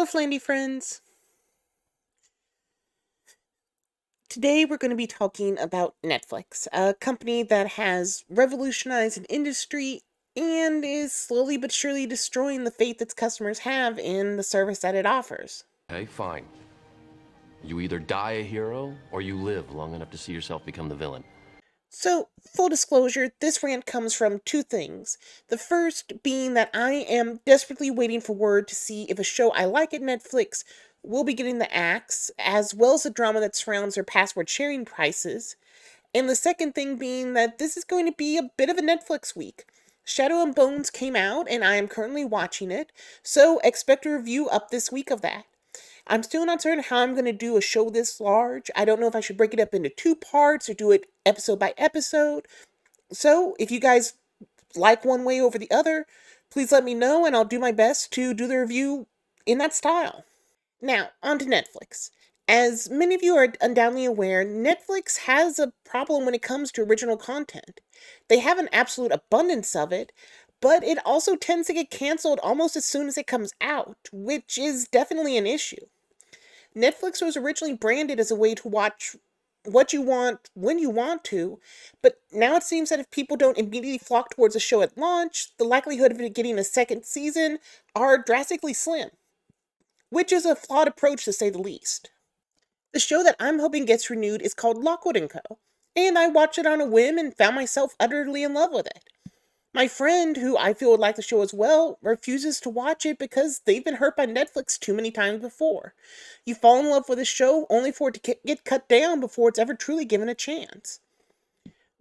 Hello, Flandy friends. Today we're going to be talking about Netflix, a company that has revolutionized an industry and is slowly but surely destroying the faith its customers have in the service that it offers. Okay, fine. You either die a hero or you live long enough to see yourself become the villain. So, full disclosure, this rant comes from two things. The first being that I am desperately waiting for word to see if a show I like at Netflix will be getting the axe, as well as the drama that surrounds their password sharing prices. And the second thing being that this is going to be a bit of a Netflix week. Shadow and Bones came out, and I am currently watching it, so expect a review up this week of that. I'm still not certain how I'm going to do a show this large. I don't know if I should break it up into two parts or do it episode by episode. So, if you guys like one way over the other, please let me know and I'll do my best to do the review in that style. Now, on to Netflix. As many of you are undoubtedly aware, Netflix has a problem when it comes to original content. They have an absolute abundance of it, but it also tends to get canceled almost as soon as it comes out, which is definitely an issue. Netflix was originally branded as a way to watch what you want when you want to, but now it seems that if people don't immediately flock towards a show at launch, the likelihood of it getting a second season are drastically slim, which is a flawed approach to say the least. The show that I'm hoping gets renewed is called Lockwood & Co., and I watched it on a whim and found myself utterly in love with it. My friend, who I feel would like the show as well, refuses to watch it because they've been hurt by Netflix too many times before. You fall in love with a show only for it to get cut down before it's ever truly given a chance.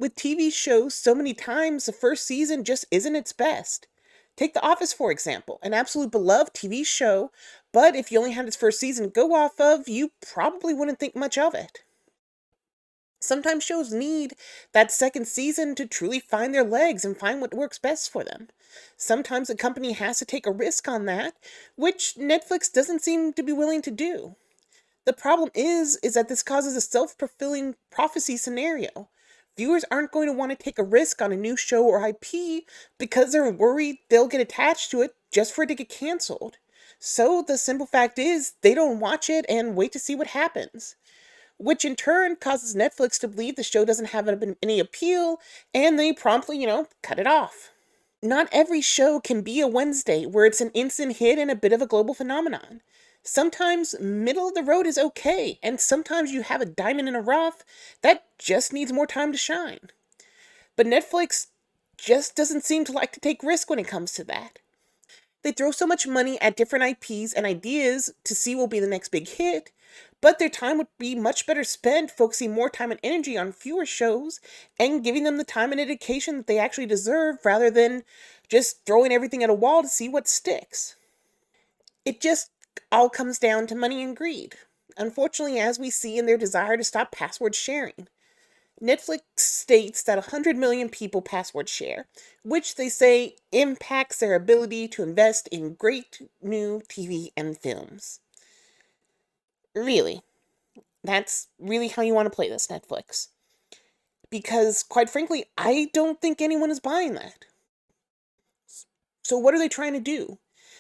With TV shows, so many times the first season just isn't its best. Take The Office, for example, an absolute beloved TV show, but if you only had its first season to go off of, you probably wouldn't think much of it. Sometimes shows need that second season to truly find their legs and find what works best for them. Sometimes a company has to take a risk on that, which Netflix doesn't seem to be willing to do. The problem is that this causes a self-fulfilling prophecy scenario. Viewers aren't going to want to take a risk on a new show or IP because they're worried they'll get attached to it just for it to get canceled. So the simple fact is, they don't watch it and wait to see what happens, which in turn causes Netflix to believe the show doesn't have any appeal, and they promptly, cut it off. Not every show can be a Wednesday where it's an instant hit and a bit of a global phenomenon. Sometimes middle of the road is okay, and sometimes you have a diamond in a rough that just needs more time to shine. But Netflix just doesn't seem to like to take risk when it comes to that. They throw so much money at different IPs and ideas to see what will be the next big hit, but their time would be much better spent focusing more time and energy on fewer shows and giving them the time and dedication that they actually deserve rather than just throwing everything at a wall to see what sticks. It just all comes down to money and greed, unfortunately, as we see in their desire to stop password sharing. Netflix states that 100 million people password share, which they say impacts their ability to invest in great new TV and films. Really? That's really how you want to play this, Netflix? Because, quite frankly, I don't think anyone is buying that. So what are they trying to do?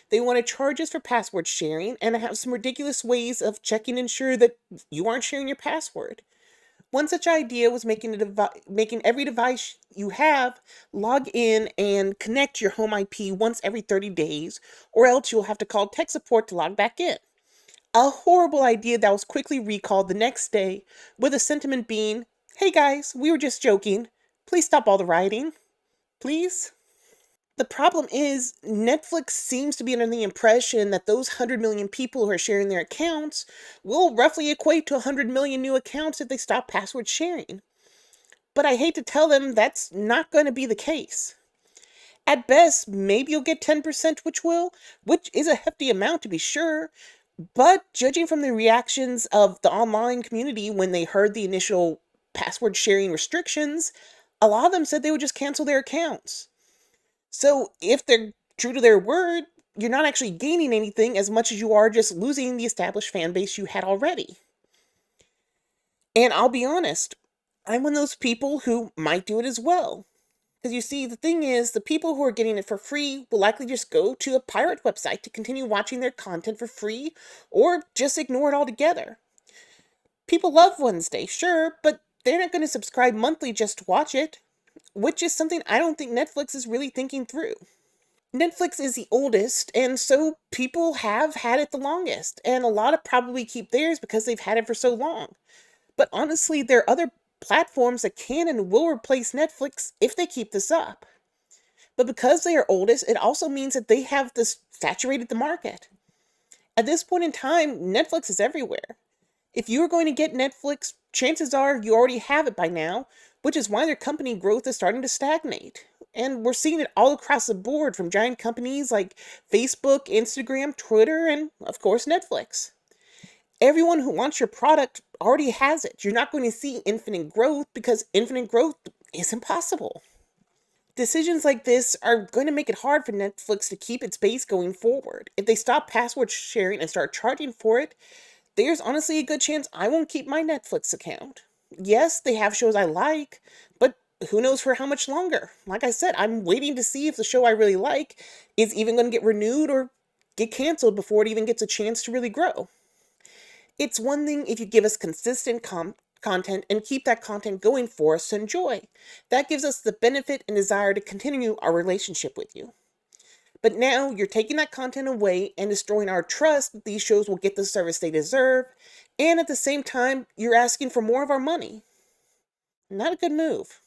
They want to charge us for password sharing and have some ridiculous ways of checking to ensure that you aren't sharing your password. One such idea was making every device you have log in and connect your home IP once every 30 days, or else you'll have to call tech support to log back in. A horrible idea that was quickly recalled the next day, with the sentiment being, "Hey guys, we were just joking. Please stop all the rioting. Please?" The problem is, Netflix seems to be under the impression that those 100 million people who are sharing their accounts will roughly equate to 100 million new accounts if they stop password sharing. But I hate to tell them that's not going to be the case. At best, maybe you'll get 10% which is a hefty amount to be sure, but judging from the reactions of the online community when they heard the initial password sharing restrictions, a lot of them said they would just cancel their accounts. So if they're true to their word, you're not actually gaining anything as much as you are just losing the established fan base you had already. And I'll be honest, I'm one of those people who might do it as well. Because you see, the thing is, the people who are getting it for free will likely just go to a pirate website to continue watching their content for free or just ignore it altogether. People love Wednesday, sure, but they're not going to subscribe monthly just to watch it, which is something I don't think Netflix is really thinking through. Netflix is the oldest, and so people have had it the longest, and a lot of probably keep theirs because they've had it for so long. But honestly, there are other platforms that can and will replace Netflix if they keep this up. But because they are oldest, it also means that they have this saturated the market. At this point in time, Netflix is everywhere. If you are going to get Netflix, chances are you already have it by now, which is why their company growth is starting to stagnate. And we're seeing it all across the board from giant companies like Facebook, Instagram, Twitter, and of course Netflix. Everyone who wants your product already has it. You're not going to see infinite growth because infinite growth is impossible. Decisions like this are going to make it hard for Netflix to keep its base going forward. If they stop password sharing and start charging for it, there's honestly a good chance I won't keep my Netflix account. Yes, they have shows I like, but who knows for how much longer? Like I said, I'm waiting to see if the show I really like is even going to get renewed or get canceled before it even gets a chance to really grow. It's one thing if you give us consistent content and keep that content going for us to enjoy. That gives us the benefit and desire to continue our relationship with you. But now you're taking that content away and destroying our trust that these shows will get the service they deserve, and at the same time, you're asking for more of our money. Not a good move.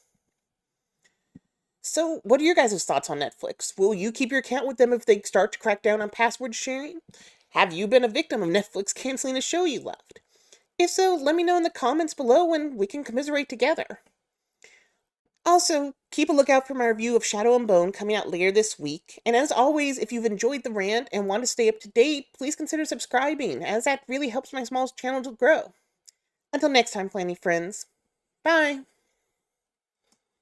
So, what are your guys' thoughts on Netflix? Will you keep your account with them if they start to crack down on password sharing? Have you been a victim of Netflix canceling a show you loved? If so, let me know in the comments below and we can commiserate together. Also, keep a lookout for my review of Shadow and Bone coming out later this week. And as always, if you've enjoyed the rant and want to stay up to date, please consider subscribing, as that really helps my small channel to grow. Until next time, Flanny friends. Bye!